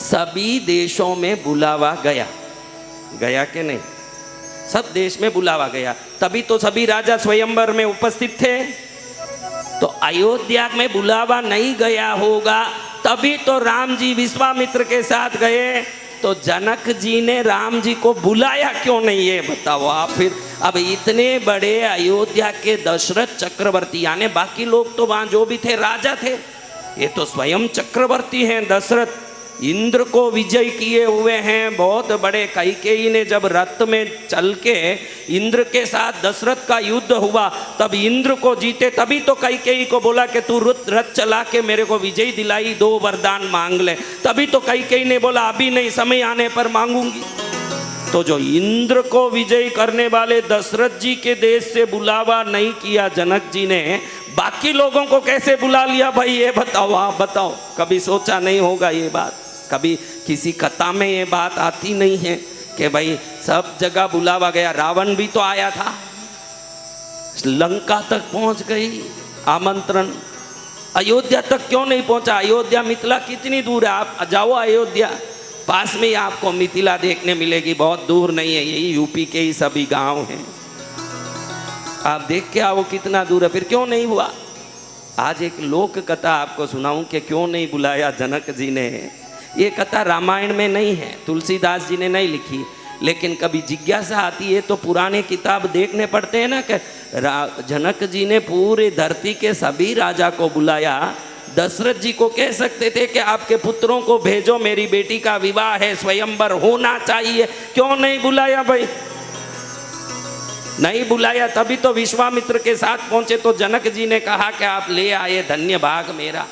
सभी देशों में बुलावा गया, गया कि नहीं? सब देश में बुलावा गया, तभी तो सभी राजा स्वयंवर में उपस्थित थे। तो अयोध्या में बुलावा नहीं गया होगा, तभी तो राम जी विश्वामित्र के साथ गए। तो जनक जी ने राम जी को बुलाया क्यों नहीं, ये बताओ आप फिर। अब इतने बड़े अयोध्या के दशरथ चक्रवर्ती, यानी बाकी लोग तो वहां जो भी थे राजा थे, ये तो स्वयं चक्रवर्ती हैं दशरथ, इंद्र को विजय किए हुए हैं, बहुत बड़े। कैकेयी ने जब रथ में चल के इंद्र के साथ दशरथ का युद्ध हुआ, तब इंद्र को जीते, तभी तो कैकेयी को बोला कि तू रथ चला के मेरे को विजय दिलाई, 2 वरदान मांग ले। तभी तो कैकेयी ने बोला अभी नहीं, समय आने पर मांगूंगी। तो जो इंद्र को विजय करने वाले दशरथ जी के देश से बुलावा नहीं किया जनक जी ने, बाकी लोगों को कैसे बुला लिया भाई, ये बताओ, आप बताओ। कभी सोचा नहीं होगा ये बात, कभी किसी कथा में ये बात आती नहीं है कि भाई सब जगह बुलावा गया। रावण भी तो आया था, लंका तक पहुंच गई आमंत्रण, अयोध्या तक क्यों नहीं पहुंचा? अयोध्या मिथिला कितनी दूर है, आप जाओ अयोध्या, पास में ही आपको मिथिला देखने मिलेगी, बहुत दूर नहीं है, यही यूपी के ही सभी गांव हैं, आप देख के आओ कितना दूर है। फिर क्यों नहीं हुआ? आज एक लोक कथा आपको सुनाऊं कि क्यों नहीं बुलाया जनक जी ने। ये कथा रामायण में नहीं है, तुलसीदास जी ने नहीं लिखी, लेकिन कभी जिज्ञासा आती है तो पुराने किताब देखने पड़ते हैं ना कि जनक जी ने पूरे धरती के सभी राजा को बुलाया। दशरथ जी को कह सकते थे कि आपके पुत्रों को भेजो, मेरी बेटी का विवाह है, स्वयंवर होना चाहिए, क्यों नहीं बुलाया भाई? नहीं बुलाया, तभी तो विश्वामित्र के साथ पहुंचे तो जनक जी ने कहा कि आप ले आए, धन्य भाग मेरा।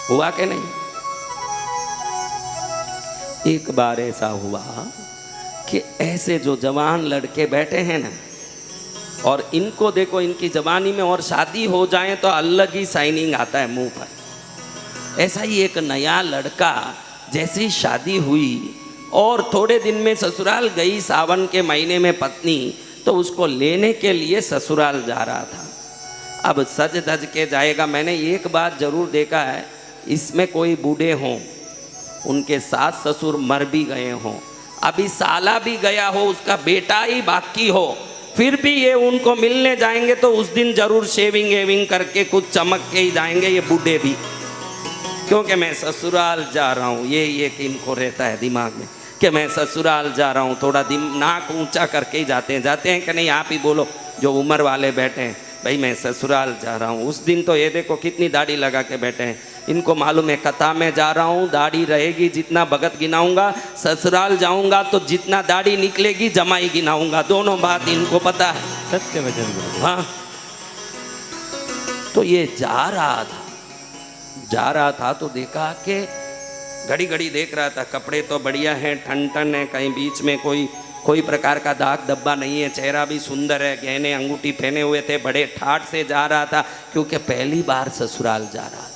हुआ कि नहीं? एक बार ऐसा हुआ कि ऐसे जो जवान लड़के बैठे हैं ना, और इनको देखो, इनकी जवानी में और शादी हो जाए तो अलग ही शाइनिंग आता है मुंह पर। ऐसा ही एक नया लड़का, जैसी शादी हुई और थोड़े दिन में ससुराल गई, सावन के महीने में पत्नी, तो उसको लेने के लिए ससुराल जा रहा था। अब सज धज के जाएगा। मैंने एक बात जरूर देखा है, इसमें कोई बूढ़े हों, उनके सास ससुर मर भी गए हों, अभी साला भी गया हो, उसका बेटा ही बाकी हो, फिर भी ये उनको मिलने जाएंगे तो उस दिन जरूर शेविंग वेविंग करके कुछ चमक के ही जाएंगे ये बूढ़े भी, क्योंकि मैं ससुराल जा रहा हूँ। ये एक इनको रहता है दिमाग में कि मैं ससुराल जा रहा हूँ, थोड़ा नाक ऊंचा करके ही जाते हैं कि नहीं? आप ही बोलो जो उम्र वाले बैठे हैं, भाई मैं ससुराल जा रहा हूँ। उस दिन तो ये देखो कितनी दाढ़ी लगा के बैठे हैं, इनको मालूम है कथा में जा रहा हूँ, दाढ़ी रहेगी, जितना भगत गिनाऊंगा, ससुराल जाऊंगा तो जितना दाढ़ी निकलेगी जमाई गिनाऊंगा, दोनों बात इनको पता है। सत्य वचन। हाँ, तो ये जा रहा था तो देखा कि घड़ी घड़ी देख रहा था, कपड़े तो बढ़िया हैं, ठन ठन है, कहीं बीच में कोई प्रकार का दाग धब्बा नहीं है, चेहरा भी सुंदर है, गहने अंगूठी पहने हुए थे, बड़े ठाठ से जा रहा था, क्योंकि पहली बार ससुराल जा रहा था।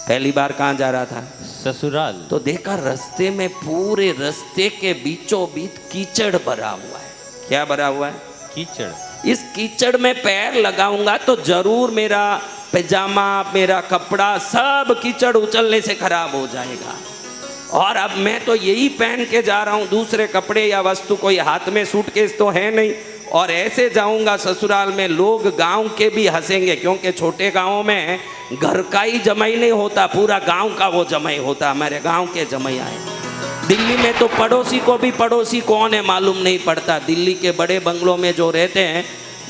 पहली बार कहाँ जा रहा था? ससुराल। तो देखा रास्ते में, पूरे रास्ते के बीचों बीच कीचड़ भरा हुआ है। क्या भरा हुआ है? कीचड़। इस कीचड़ में पैर लगाऊंगा तो जरूर मेरा पैजामा, मेरा कपड़ा सब कीचड़ उछलने से खराब हो जाएगा। और अब मैं तो यही पहन के जा रहा हूँ, दूसरे कपड़े या वस्तु कोई हाथ में सूटकेस तो है नहीं, और ऐसे जाऊंगा ससुराल में, लोग गांव के भी हंसेंगे, क्योंकि छोटे गांवों में घर का ही जमाई नहीं होता, पूरा गांव का वो जमाई होता। हमारे गांव के जमाई आए। दिल्ली में तो पड़ोसी को भी पड़ोसी कौन है मालूम नहीं पड़ता। दिल्ली के बड़े बंगलों में जो रहते हैं,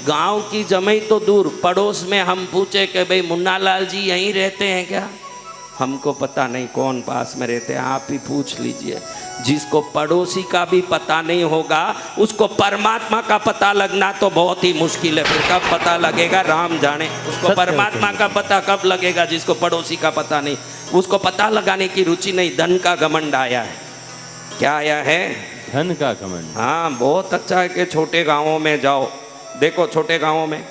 गांव की जमाई तो दूर, पड़ोस में हम पूछे कि भाई मुन्ना लाल जी यहीं रहते हैं क्या, हमको पता नहीं कौन पास में रहते हैं, आप ही पूछ लीजिए। जिसको पड़ोसी का भी पता नहीं होगा, उसको परमात्मा का पता लगना तो बहुत ही मुश्किल है। फिर कब पता लगेगा राम जाने, उसको परमात्मा का पता कब लगेगा जिसको पड़ोसी का पता नहीं। उसको पता लगाने की रुचि नहीं, धन का घमंड आया है। क्या आया है? धन का घमंड। हाँ, बहुत अच्छा है कि छोटे गाँवों में जाओ, देखो छोटे गाँवों में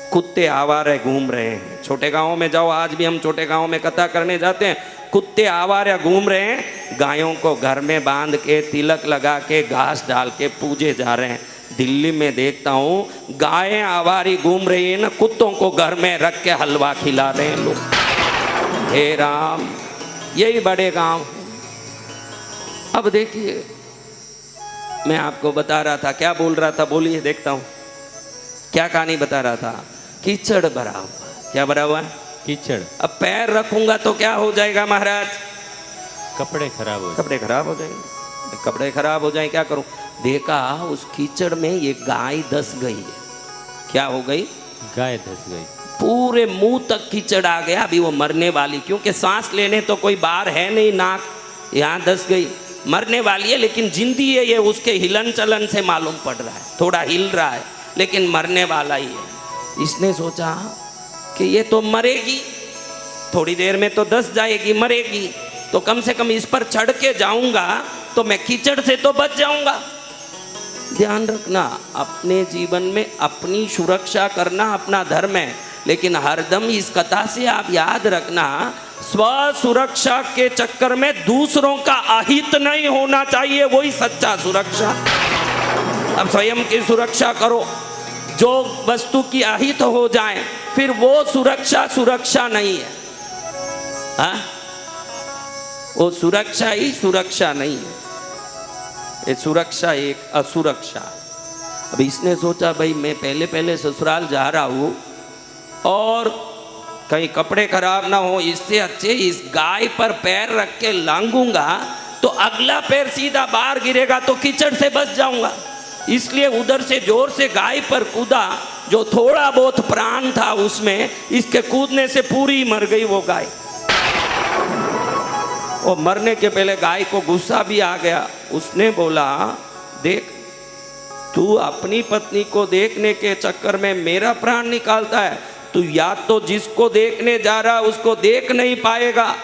कुत्ते आवारे घूम रहे हैं। छोटे गांवों में जाओ, आज भी हम छोटे गांवों में कथा करने जाते हैं, कुत्ते आवारे घूम रहे हैं, गायों को घर में बांध के तिलक लगा के घास डाल के पूजे जा रहे हैं। दिल्ली में देखता हूँ गायें आवारी घूम रही है ना, कुत्तों को घर में रख के हलवा खिला रहे हैं लोग। हे राम, यही बड़े गांव हैं। अब देखिए, मैं आपको बता रहा था, क्या बोल रहा था, बोलिए देखता हूं क्या कहानी बता रहा था। कीचड़ भरा हुआ, क्या भरा हुआ है? कीचड़। अब पैर रखूंगा तो क्या हो जाएगा महाराज? कपड़े खराब हो कपड़े खराब हो जाएंगे। कपड़े खराब हो जाए क्या करूं? देखा उस कीचड़ में ये गाय धंस गई है। क्या हो गई? गाय धंस गई। पूरे मुंह तक कीचड़ आ गया। अभी वो मरने वाली, क्योंकि सांस लेने तो कोई बाहर है नहीं, नाक यहाँ धंस गई, मरने वाली है। लेकिन जिंदी है ये, उसके हिलन चलन से मालूम पड़ रहा है, थोड़ा हिल रहा है, लेकिन मरने वाला ही है। इसने सोचा कि ये तो मरेगी, थोड़ी देर में तो धंस जाएगी, मरेगी, तो कम से कम इस पर चढ़ के जाऊंगा तो मैं कीचड़ से तो बच जाऊंगा। ध्यान रखना, अपने जीवन में अपनी सुरक्षा करना अपना धर्म है, लेकिन हरदम इस कथा से आप याद रखना, स्व सुरक्षा के चक्कर में दूसरों का अहित नहीं होना चाहिए, वही सच्चा सुरक्षा। अब स्वयं की सुरक्षा करो, जो वस्तु की अहित हो जाए फिर वो सुरक्षा नहीं है। हाँ? वो सुरक्षा ही सुरक्षा नहीं है, ये सुरक्षा एक असुरक्षा। अब इसने सोचा भाई मैं पहले ससुराल जा रहा हूँ और कहीं कपड़े खराब ना हो, इससे अच्छे इस गाय पर पैर रख के लांगूंगा तो अगला पैर सीधा बाहर गिरेगा तो कीचड़ से बच जाऊंगा। इसलिए उधर से जोर से गाय पर कूदा, जो थोड़ा बहुत प्राण था उसमें, इसके कूदने से पूरी मर गई वो गाय। और मरने के पहले गाय को गुस्सा भी आ गया। उसने बोला, देख तू अपनी पत्नी को देखने के चक्कर में मेरा प्राण निकालता है, तू या तो जिसको देखने जा रहा उसको देख नहीं पाएगा,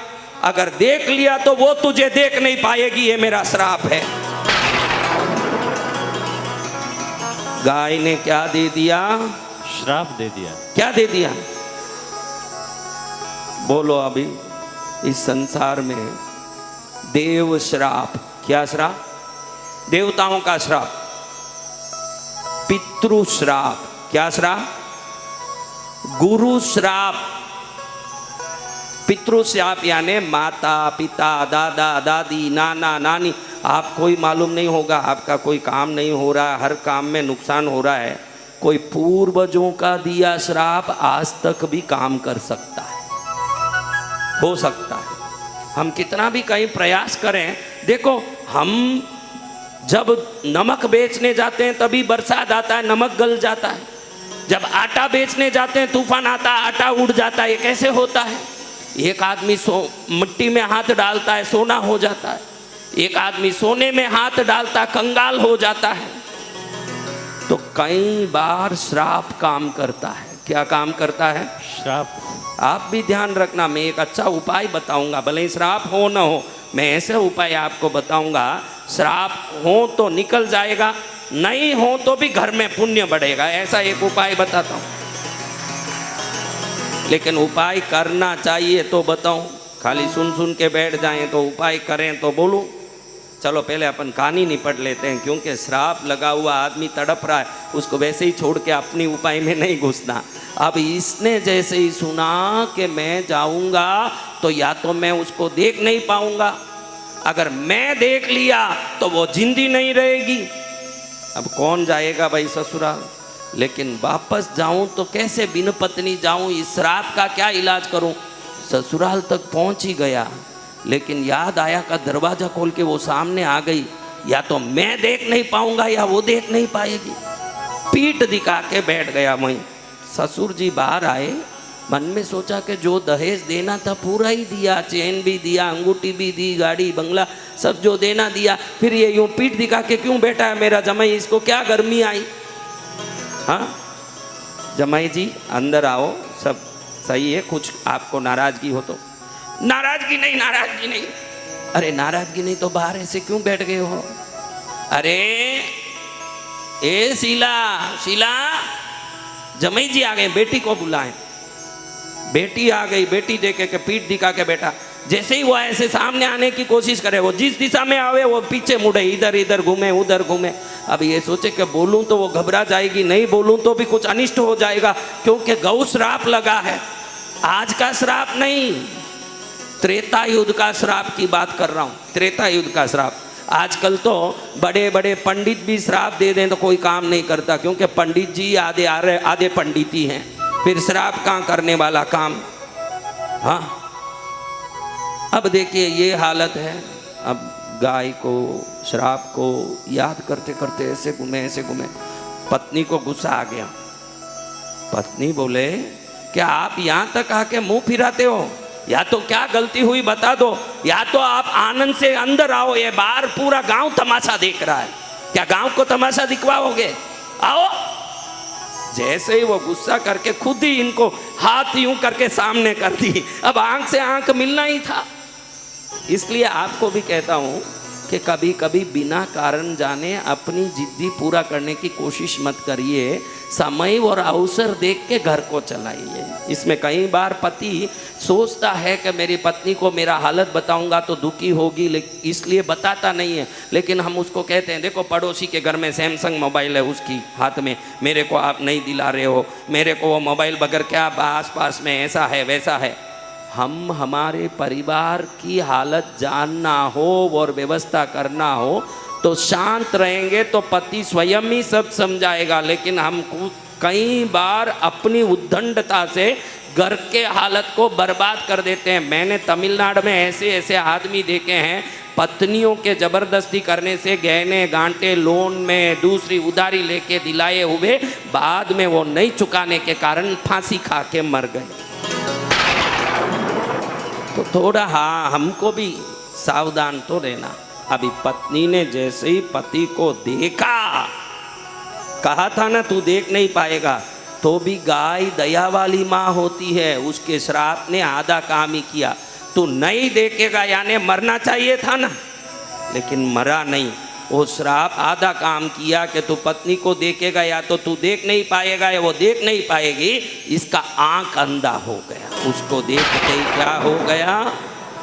अगर देख लिया तो वो तुझे देख नहीं पाएगी, ये मेरा श्राप है। गाय ने क्या दे दिया? श्राप दे दिया। क्या दे दिया? बोलो अभी इस संसार में देव श्राप, क्या श्राप? देवताओं का श्राप, पितृ श्राप, क्या श्राप? गुरु श्राप। पितृ श्राप यानी माता पिता दादा दादी नाना नानी, आप कोई मालूम नहीं होगा, आपका कोई काम नहीं हो रहा, हर काम में नुकसान हो रहा है, कोई पूर्वजों का दिया श्राप आज तक भी काम कर सकता है, हो सकता है। हम कितना भी कहीं प्रयास करें, देखो हम जब नमक बेचने जाते हैं तभी बरसात आता है, नमक गल जाता है। जब आटा बेचने जाते हैं तूफान आता है, आटा उड़ जाता है। ये कैसे होता है? एक आदमी मिट्टी में हाथ डालता है, सोना हो जाता है। एक आदमी सोने में हाथ डालता, कंगाल हो जाता है। तो कई बार श्राप काम करता है। क्या काम करता है? श्राप। आप भी ध्यान रखना, मैं एक अच्छा उपाय बताऊंगा, भले श्राप हो न हो, मैं ऐसे उपाय आपको बताऊंगा। श्राप हो तो निकल जाएगा, नहीं हो तो भी घर में पुण्य बढ़ेगा, ऐसा एक उपाय बताता हूँ। लेकिन उपाय करना चाहिए तो बताऊं, खाली सुन सुन के बैठ जाएं तो उपाय करें तो बोलूं। चलो पहले अपन कहानी निपट लेते हैं, क्योंकि श्राप लगा हुआ आदमी तड़प रहा है, उसको वैसे ही छोड़ के अपनी उपाय में नहीं घुसना। अब इसने जैसे ही सुना कि मैं जाऊंगा तो या तो मैं उसको देख नहीं पाऊंगा, अगर मैं देख लिया तो वो जिंदी नहीं रहेगी। अब कौन जाएगा भाई ससुराल? लेकिन वापस जाऊं तो कैसे बिन पत्नी जाऊं? इस श्राप का क्या इलाज करूं? ससुराल तक पहुंच ही गया, लेकिन याद आया का दरवाजा खोल के वो सामने आ गई, या तो मैं देख नहीं पाऊंगा या वो देख नहीं पाएगी। पीठ दिखा के बैठ गया वहीं। ससुर जी बाहर आए, मन में सोचा कि जो दहेज देना था पूरा ही दिया, चैन भी दिया, अंगूठी भी दी, गाड़ी बंगला सब जो देना दिया, फिर ये यूं पीठ दिखा के क्यों बैठा है मेरा जमाई? इसको क्या गर्मी आई? हाँ जमाई जी अंदर आओ, सब सही है, कुछ आपको नाराजगी हो तो? नाराजगी नहीं, नाराजगी नहीं। अरे नाराजगी नहीं तो बाहर ऐसे क्यों बैठ गए हो? अरे ए शीला, शीला, जमाई जी आ गए, बेटी को बुलाएं। बेटी आ गई, बेटी देखे के पीठ दिखा के बैठा। जैसे ही वो ऐसे सामने आने की कोशिश करे, वो जिस दिशा में आवे वो पीछे मुड़े, इधर इधर घूमे उधर घूमे। अब ये सोचे कि बोलूं तो वो घबरा जाएगी, नहीं बोलूं तो भी कुछ अनिष्ट हो जाएगा, क्योंकि गौ श्राप लगा है, आज का श्राप नहीं। त्रेता युद्ध का श्राप की बात कर रहा हूँ, त्रेता युद्ध का श्राप। आजकल तो बड़े बड़े पंडित भी श्राप दे दें तो कोई काम नहीं करता, क्योंकि पंडित जी आधे पंडित ही हैं, फिर श्राप कहाँ करने वाला काम। हाँ, अब देखिए ये हालत है। अब गाय को, श्राप को याद करते करते ऐसे घूमे, पत्नी को गुस्सा आ गया। पत्नी बोले क्या आप यहाँ तक आके मुंह फिराते हो? या तो क्या गलती हुई बता दो, या तो आप आनंद से अंदर आओ, ये बाहर पूरा गांव तमाशा देख रहा है, क्या गांव को तमाशा दिखवाओगे? आओ। जैसे ही वो गुस्सा करके खुद ही इनको हाथ यूं करके सामने कर दी, अब आंख से आंख मिलना ही था। इसलिए आपको भी कहता हूं कि कभी कभी बिना कारण जाने अपनी जिद्दी पूरा करने की कोशिश मत करिए, समय और अवसर देख के घर को चलाइए। इसमें कई बार पति सोचता है कि मेरी पत्नी को मेरा हालत बताऊंगा तो दुखी होगी, इसलिए बताता नहीं है। लेकिन हम उसको कहते हैं देखो पड़ोसी के घर में सैमसंग मोबाइल है उसकी हाथ में, मेरे को आप नहीं दिला रहे हो, मेरे को वो मोबाइल बगैर क्या आस पास में ऐसा है वैसा है। हम हमारे परिवार की हालत जानना हो और व्यवस्था करना हो तो शांत रहेंगे तो पति स्वयं ही सब समझाएगा। लेकिन हम कई बार अपनी उद्दंडता से घर के हालत को बर्बाद कर देते हैं। मैंने तमिलनाडु में ऐसे आदमी देखे हैं, पत्नियों के ज़बरदस्ती करने से गहने गांठे लोन में दूसरी उधारी लेके दिलाए हुए बाद में वो नहीं चुकाने के कारण फांसी खा के मर गए। तो थोड़ा हाँ हमको भी सावधान तो रहना। अभी पत्नी ने जैसे ही पति को देखा, कहा था ना तू देख नहीं पाएगा, तो भी गाय दया वाली माँ होती है, उसके श्राप ने आधा काम ही किया। तू नहीं देखेगा यानी मरना चाहिए था ना, लेकिन मरा नहीं। वो श्राप आधा काम किया कि तू पत्नी को देखेगा या तो तू देख नहीं पाएगा या वो देख नहीं पाएगी, इसका आंख अंधा हो गया। उसको देखते ही क्या हो गया?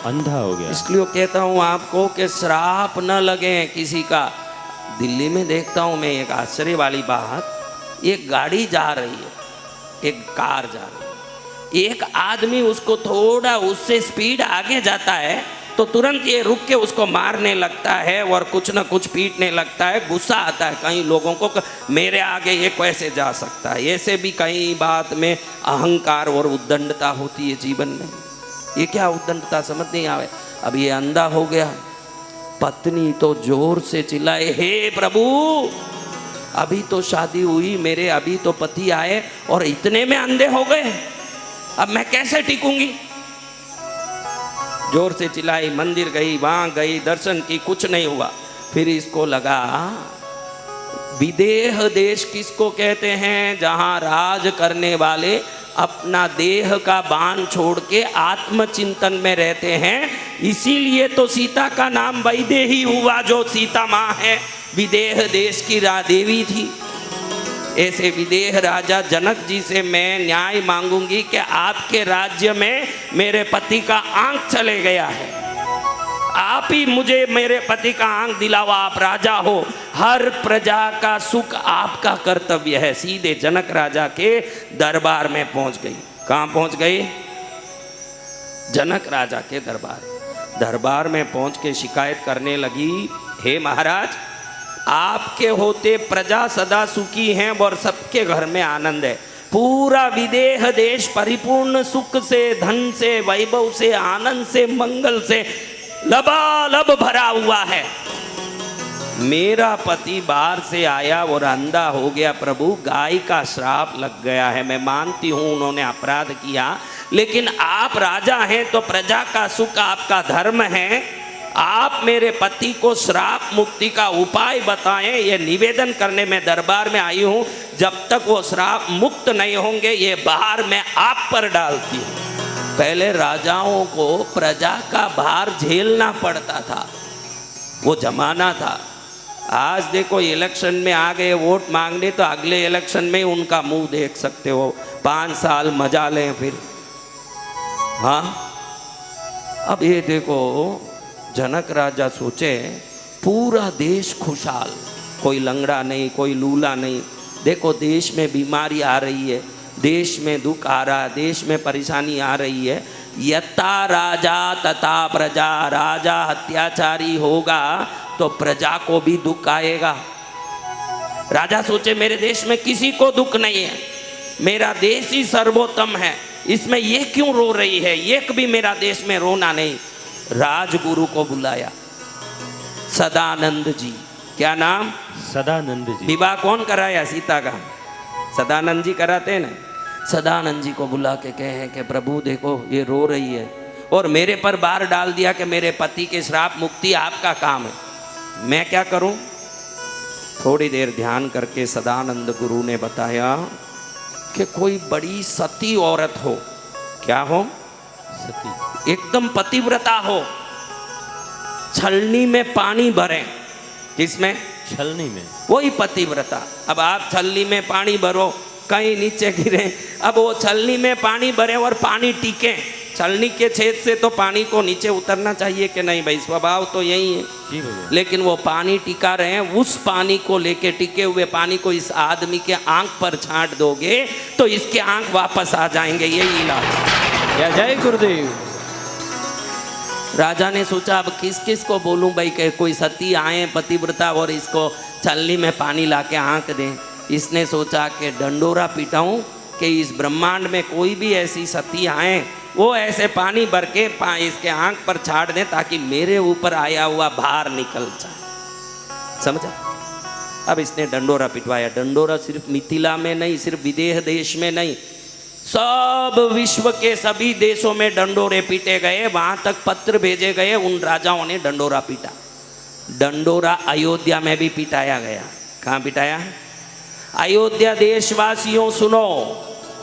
अंधा हो गया। इसलिए कहता हूँ आपको कि श्राप न लगे किसी का। दिल्ली में देखता हूँ मैं एक आश्चर्य वाली बात, एक गाड़ी जा रही है, एक कार जा रही है, एक आदमी उसको थोड़ा उससे स्पीड आगे जाता है तो तुरंत ये रुक के उसको मारने लगता है और कुछ ना कुछ पीटने लगता है। गुस्सा आता है कई लोगों को, मेरे आगे ये कैसे जा सकता है। ऐसे भी कई बात में अहंकार और उद्दंडता होती है जीवन में। ये क्या उद्दंडता समझ नहीं आवे। अब ये अंधा हो गया, पत्नी तो जोर से चिल्लाए, हे प्रभु अभी तो शादी हुई मेरे, अभी तो पति आए और इतने में अंधे हो गए, अब मैं कैसे टिकूंगी। जोर से चिल्लाई, मंदिर गई, वहां गई, दर्शन की, कुछ नहीं हुआ। फिर इसको लगा विदेह देश किसको कहते हैं? जहां राज करने वाले अपना देह का बाण छोड़ के आत्मचिंतन में रहते हैं। इसीलिए तो सीता का नाम वैदेही हुआ, जो सीता माँ है, विदेह देश की देवी थी। ऐसे विदेह राजा जनक जी से मैं न्याय मांगूंगी कि आपके राज्य में मेरे पति का आंख चले गया है, आप ही मुझे मेरे पति का आंख दिलाओ, आप राजा हो, हर प्रजा का सुख आपका कर्तव्य है। सीधे जनक राजा के दरबार में पहुंच गई। कहाँ पहुंच गई? जनक राजा के दरबार में पहुंच के शिकायत करने लगी, हे महाराज आपके होते प्रजा सदा सुखी हैं और सबके घर में आनंद है। पूरा विदेह देश परिपूर्ण सुख से, धन से, वैभव से, आनंद से, मंगल से लबालब भरा हुआ है। मेरा पति बाहर से आया और अंधा हो गया। प्रभु गाय का श्राप लग गया है। मैं मानती हूँ उन्होंने अपराध किया, लेकिन आप राजा हैं तो प्रजा का सुख आपका धर्म है। आप मेरे पति को श्राप मुक्ति का उपाय बताएं, ये निवेदन करने में दरबार में आई हूँ। जब तक वो श्राप मुक्त नहीं होंगे ये बाहर मैं आप पर डालती हूँ। पहले राजाओं को प्रजा का भार झेलना पड़ता था, वो जमाना था। आज देखो इलेक्शन में आ गए वोट मांगने तो अगले इलेक्शन में उनका मुंह देख सकते हो, 5 साल मजा लें फिर। हाँ, अब ये देखो जनक राजा सोचे पूरा देश खुशहाल, कोई लंगड़ा नहीं, कोई लूला नहीं। देखो देश में बीमारी आ रही है, देश में दुख आ रहा है, देश में परेशानी आ रही है। यथा राजा तथा प्रजा, राजा अत्याचारी होगा तो प्रजा को भी दुख आएगा। राजा सोचे मेरे देश में किसी को दुख नहीं है, मेरा देश ही सर्वोत्तम है, इसमें ये क्यों रो रही है, एक भी मेरा देश में रोना नहीं। राजगुरु को बुलाया, सदानंद जी। क्या नाम? सदानंद जी। विवाह कौन कराया सीता का? सदानंद जी कराते हैं ना। सदानंद जी को बुला के कहे कि प्रभु देखो ये रो रही है और मेरे पर बार डाल दिया कि मेरे पति के श्राप मुक्ति आपका काम है, मैं क्या करूं? थोड़ी देर ध्यान करके सदानंद गुरु ने बताया कि कोई बड़ी सती औरत हो। क्या हो? सती। एकदम पतिव्रता हो, छलनी में पानी भरे। किसमें? छलनी में। वही पतिव्रता। अब आप छलनी में पानी भरो, कहीं नीचे गिरे, अब वो छलनी में पानी भरे और पानी टिके, छलनी के छेद से तो पानी को नीचे उतरना चाहिए कि नहीं भाई, स्वभाव तो यही है। जी भैया। लेकिन वो पानी टिका रहे हैं, उस पानी को लेके, टिके हुए पानी को इस आदमी के आंख पर छांट दोगे तो इसके आंख वापस आ जाएंगे, यही इलाज। जय गुरुदेव। राजा ने सोचा अब किस किस को बोलूं भाई, कि कोई सती आए पतिव्रता और इसको छलनी में पानी लाके आंख दें। इसने सोचा कि डंडोरा पिटाऊं कि इस ब्रह्मांड में कोई भी ऐसी सती आए वो ऐसे पानी भर के इसके आंख पर छाड़ दें ताकि मेरे ऊपर आया हुआ भार निकल जाए। समझा? अब इसने डंडोरा पिटवाया। डंडोरा सिर्फ मिथिला में नहीं, सिर्फ विदेह देश में नहीं, सब विश्व के सभी देशों में डंडोरे पीटे गए। वहां तक पत्र भेजे गए, उन राजाओं ने डंडोरा पीटा। डंडोरा अयोध्या में भी पिटाया गया। कहाँ पिटाया? अयोध्या देशवासियों सुनो,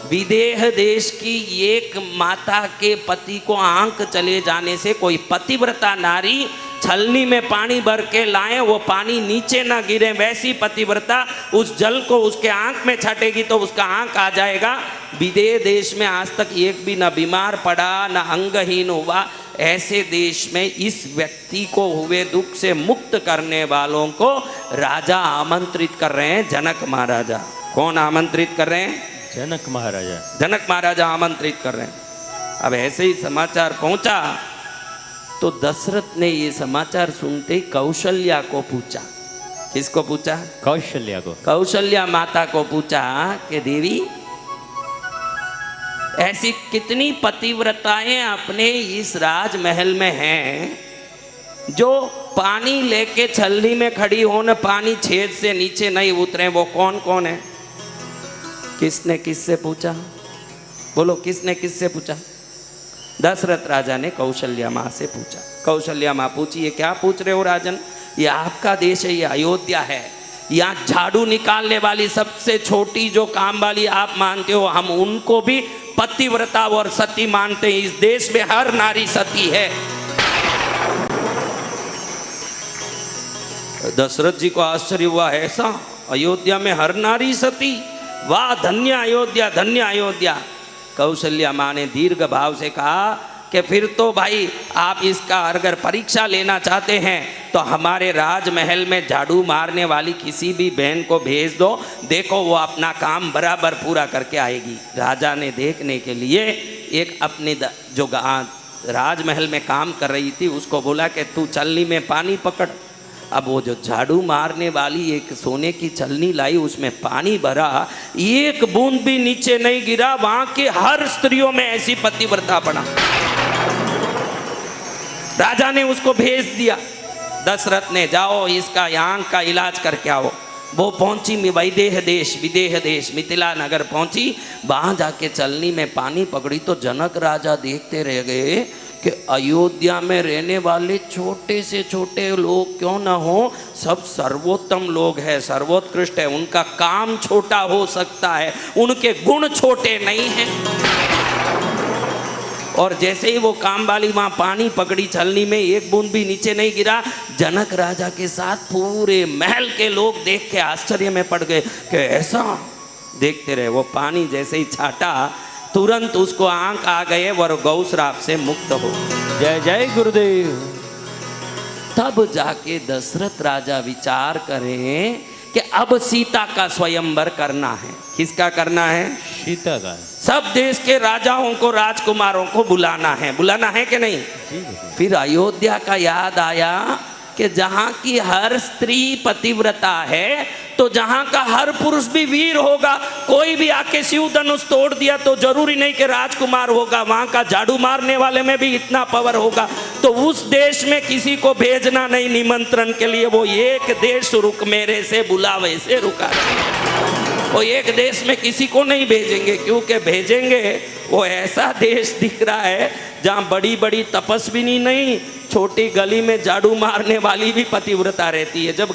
विदेह देश की एक माता के पति को आंख चले जाने से कोई पतिव्रता नारी छलनी में पानी भर के लाए, वो पानी नीचे ना गिरे, वैसी पतिव्रता उस जल को उसके आंख में छाटेगी तो उसका आंख आ जाएगा। विदेह देश में आज तक एक भी ना बीमार पड़ा ना अंगहीन हुआ। ऐसे देश में इस व्यक्ति को हुए दुख से मुक्त करने वालों को राजा आमंत्रित कर रहे हैं, जनक महाराजा। कौन आमंत्रित कर रहे हैं? जनक महाराजा। जनक महाराजा आमंत्रित कर रहे हैं। अब ऐसे ही समाचार पहुंचा तो दशरथ ने ये समाचार सुनते ही कौशल्या को पूछा। किसको पूछा? कौशल्या को। कौशल्या माता को पूछा कि देवी ऐसी कितनी पतिव्रताएं अपने इस राजमहल में हैं जो पानी लेके छलनी में खड़ी हो न पानी छेद से नीचे नहीं उतरे, वो कौन कौन है? किसने किससे पूछा? बोलो किसने किससे पूछा? दशरथ राजा ने कौशल्या माँ से पूछा। कौशल्या माँ पूछी, ये क्या पूछ रहे हो राजन? ये आपका देश है, ये अयोध्या है, यहाँ झाड़ू निकालने वाली सबसे छोटी जो काम वाली आप मानते हो, हम उनको भी पतिव्रता और सती मानते हैं। इस देश में हर नारी सती है। दशरथ जी को आश्चर्य हुआ, ऐसा अयोध्या में हर नारी सती? वाह, धन्य अयोध्या, धन्य अयोध्या। कौशल्या माँ ने दीर्घ भाव से कहा कि फिर तो भाई आप इसका अगर परीक्षा लेना चाहते हैं तो हमारे राजमहल में झाड़ू मारने वाली किसी भी बहन को भेज दो, देखो वो अपना काम बराबर पूरा करके आएगी। राजा ने देखने के लिए एक अपने जो राजमहल में काम कर रही थी उसको बोला कि तू छलनी में पानी पकड़। अब वो जो झाड़ू मारने वाली एक सोने की छलनी लाई, उसमें पानी भरा, एक बूंद भी नीचे नहीं गिरा। वहां के हर स्त्रियों में ऐसी पतिव्रता पड़ा। राजा ने उसको भेज दिया। दशरथ ने जाओ इसका आंख का इलाज करके आओ। वो पहुंची विदेह देश मिथिला नगर पहुंची। वहां जाके छलनी में पानी पकड़ी तो जनक राजा देखते रह गए कि अयोध्या में रहने वाले छोटे से छोटे लोग क्यों ना हो, सब सर्वोत्तम लोग हैं, सर्वोत्कृष्ट है। उनका काम छोटा हो सकता है, उनके गुण छोटे नहीं हैं। और जैसे ही वो काम वाली वहाँ पानी पकड़ी छलनी में, एक बूंद भी नीचे नहीं गिरा। जनक राजा के साथ पूरे महल के लोग देख के आश्चर्य में पड़ गए कि ऐसा। देखते रहे। वो पानी जैसे ही छाटा तुरंत उसको आंख आ गए और गौ श्राप से मुक्त हो। जय जय गुरुदेव। तब जाके दशरथ राजा विचार करें कि अब सीता का स्वयंवर करना है। किसका करना है? सीता का। सब देश के राजाओं को, राजकुमारों को बुलाना है कि नहीं? जी गुरुदेव। फिर अयोध्या का याद आया कि जहाँ की हर स्त्री पतिव्रता है तो जहाँ का हर पुरुष भी वीर होगा। कोई भी आके शिव धनुष तोड़ दिया तो जरूरी नहीं कि राजकुमार होगा, वहाँ का झाड़ू मारने वाले में भी इतना पावर होगा। तो उस देश में किसी को भेजना नहीं निमंत्रण के लिए, वो एक देश रुक मेरे से बुलावे से रुका। वो एक देश में किसी को नहीं भेजेंगे, क्योंकि भेजेंगे वो ऐसा देश दिख रहा है जहाँ बड़ी बड़ी तपस्विनी नहीं, छोटी गली में झाड़ू मारने वाली भी पतिव्रता रहती है। जब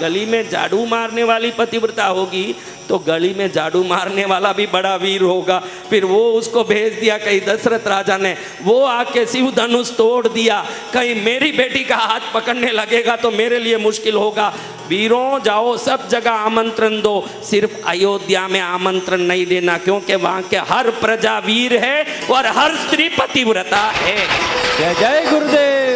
गली में झाड़ू मारने वाली पतिव्रता होगी तो गली में झाड़ू मारने वाला भी बड़ा वीर होगा। फिर वो उसको भेज दिया, कहीं दशरथ राजा ने, वो आके शिव धनुष तोड़ दिया, कहीं मेरी बेटी का हाथ पकड़ने लगेगा तो मेरे लिए मुश्किल होगा। वीरों जाओ, सब जगह आमंत्रण दो, सिर्फ अयोध्या में आमंत्रण नहीं देना, क्योंकि वहाँ के हर प्रजा वीर है और हर स्त्री पतिव्रता है। जय जय गुरुदेव।